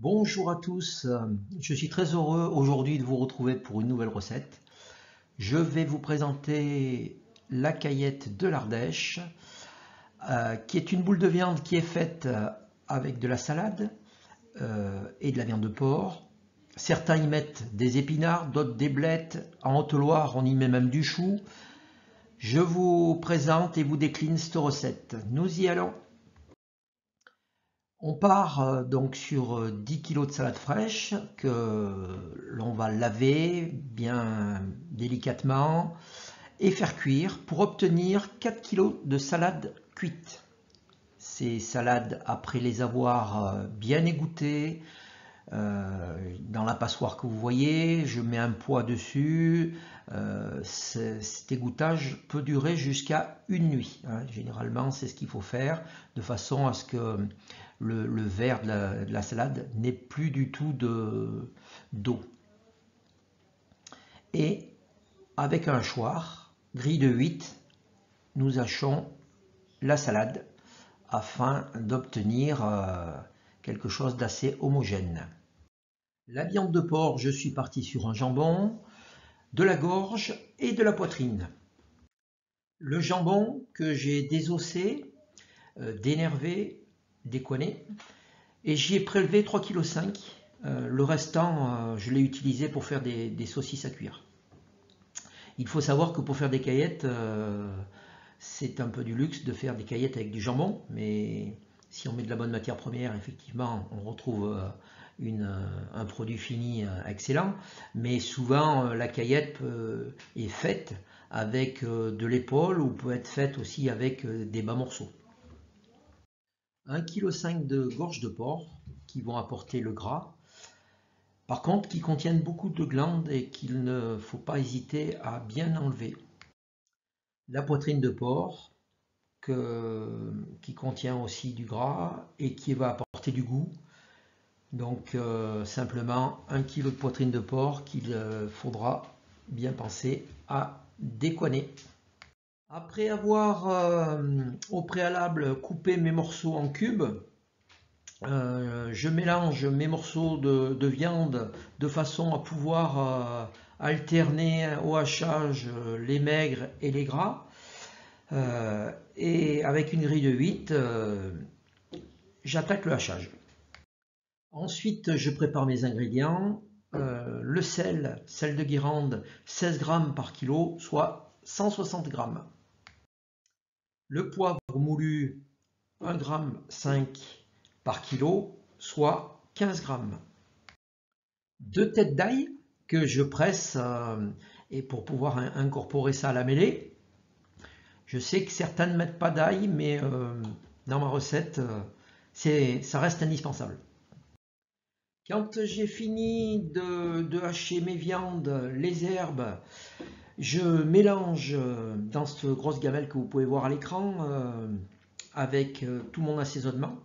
Bonjour à tous, je suis très heureux aujourd'hui de vous retrouver pour une nouvelle recette. Je vais vous présenter la caillette de l'Ardèche, qui est une boule de viande qui est faite avec de la salade et de la viande de porc. Certains y mettent des épinards, d'autres des blettes. En Haute-Loire, on y met même du chou. Je vous présente et vous décline cette recette. Nous y allons. On part donc sur 10 kg de salade fraîche que l'on va laver bien délicatement et faire cuire pour obtenir 4 kg de salade cuite. Ces salades, après les avoir bien égouttées, dans la passoire que vous voyez, je mets un poids dessus. Cet égouttage peut durer jusqu'à une nuit. Généralement, c'est ce qu'il faut faire de façon à ce que le verre de la salade n'ait plus du tout d'eau. Et avec un hachoir, grille de 8, nous hachons la salade afin d'obtenir quelque chose d'assez homogène. La viande de porc, je suis parti sur un jambon, de la gorge et de la poitrine. Le jambon que j'ai désossé, dénervé, décoiné, et j'y ai prélevé 3,5 kg. Le restant, je l'ai utilisé pour faire des saucisses à cuire. Il faut savoir que pour faire des caillettes, c'est un peu du luxe de faire des caillettes avec du jambon, mais si on met de la bonne matière première, effectivement, on retrouve un produit fini excellent. Mais souvent, la caillette est faite avec de l'épaule ou peut être faite aussi avec des bas morceaux. 1,5 kg de gorge de porc qui vont apporter le gras. Par contre, qui contiennent beaucoup de glandes et qu'il ne faut pas hésiter à bien enlever. La poitrine de porc qui contient aussi du gras et qui va apporter du goût. Donc simplement 1 kg de poitrine de porc qu'il faudra bien penser à décoiner. Après avoir au préalable coupé mes morceaux en cubes, je mélange mes morceaux de viande de façon à pouvoir alterner au hachage les maigres et les gras. Et avec une grille de 8, j'attaque le hachage. Ensuite, je prépare mes ingrédients. Le sel de Guérande, 16 g par kilo, soit 160 g. Le poivre moulu, 1,5 g par kilo, soit 15 g. 2 têtes d'ail que je presse et pour pouvoir incorporer ça à la mêlée. Je sais que certains ne mettent pas d'ail, mais dans ma recette, ça reste indispensable. Quand j'ai fini de hacher mes viandes, les herbes, je mélange dans cette grosse gamelle que vous pouvez voir à l'écran avec tout mon assaisonnement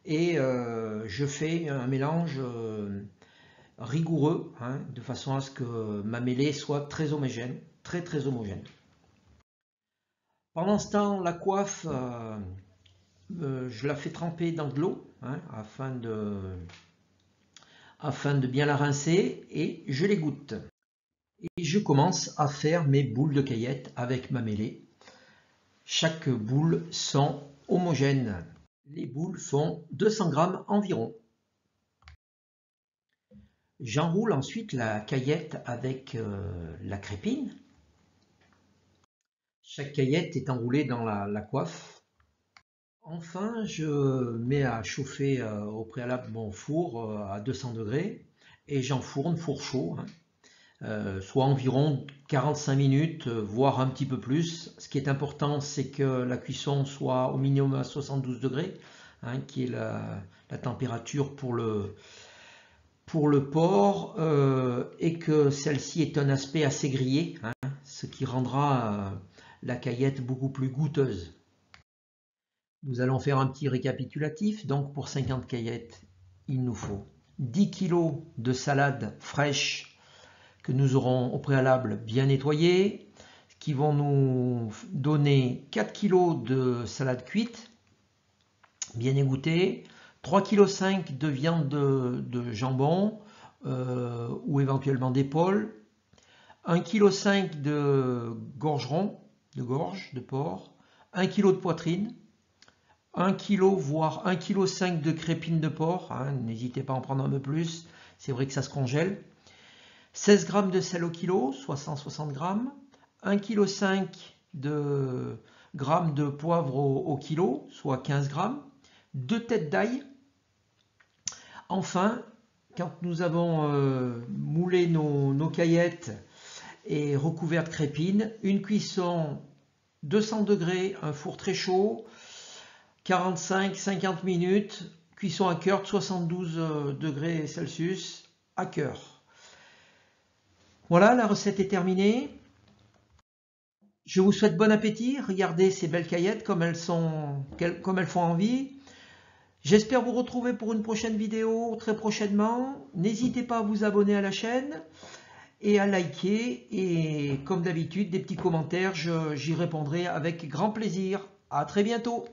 et je fais un mélange rigoureux de façon à ce que ma mêlée soit très homogène, très homogène. Pendant ce temps, la coiffe, je la fais tremper dans de l'eau afin de bien la rincer et je l'égoutte. Et je commence à faire mes boules de caillettes avec ma mêlée. Chaque boule sont homogènes. Les boules font 200 g environ. J'enroule ensuite la caillette avec la crépine. Chaque caillette est enroulée dans la coiffe. Enfin, je mets à chauffer au préalable mon four à 200 degrés et j'enfourne four chaud, soit environ 45 minutes, voire un petit peu plus. Ce qui est important, c'est que la cuisson soit au minimum à 72 degrés, qui est la température pour le porc, et que celle-ci ait un aspect assez grillé, ce qui rendra la caillette beaucoup plus goûteuse. Nous allons faire un petit récapitulatif. Donc pour 50 caillettes, il nous faut 10 kg de salade fraîche que nous aurons au préalable bien nettoyée, qui vont nous donner 4 kg de salade cuite, bien égouttée, 3,5 kg de viande de jambon ou éventuellement d'épaule, 1,5 kg de gorgeron, de gorge de porc, 1 kg de poitrine, 1 kg voire 1,5 kg de crépines de porc, hein, n'hésitez pas à en prendre un peu plus, c'est vrai que ça se congèle, 16 g de sel au kilo, soit 160 g, 1,5 kg de poivre au kilo, soit 15 g, 2 têtes d'ail. Enfin, quand nous avons moulé nos caillettes et recouvert de crépines, une cuisson 200 degrés, un four très chaud, 45-50 minutes, cuisson à cœur de 72 degrés Celsius à cœur. Voilà, la recette est terminée. Je vous souhaite bon appétit. Regardez ces belles caillettes comme elles font envie. J'espère vous retrouver pour une prochaine vidéo très prochainement. N'hésitez pas à vous abonner à la chaîne et à liker. Et comme d'habitude, des petits commentaires, j'y répondrai avec grand plaisir. À très bientôt.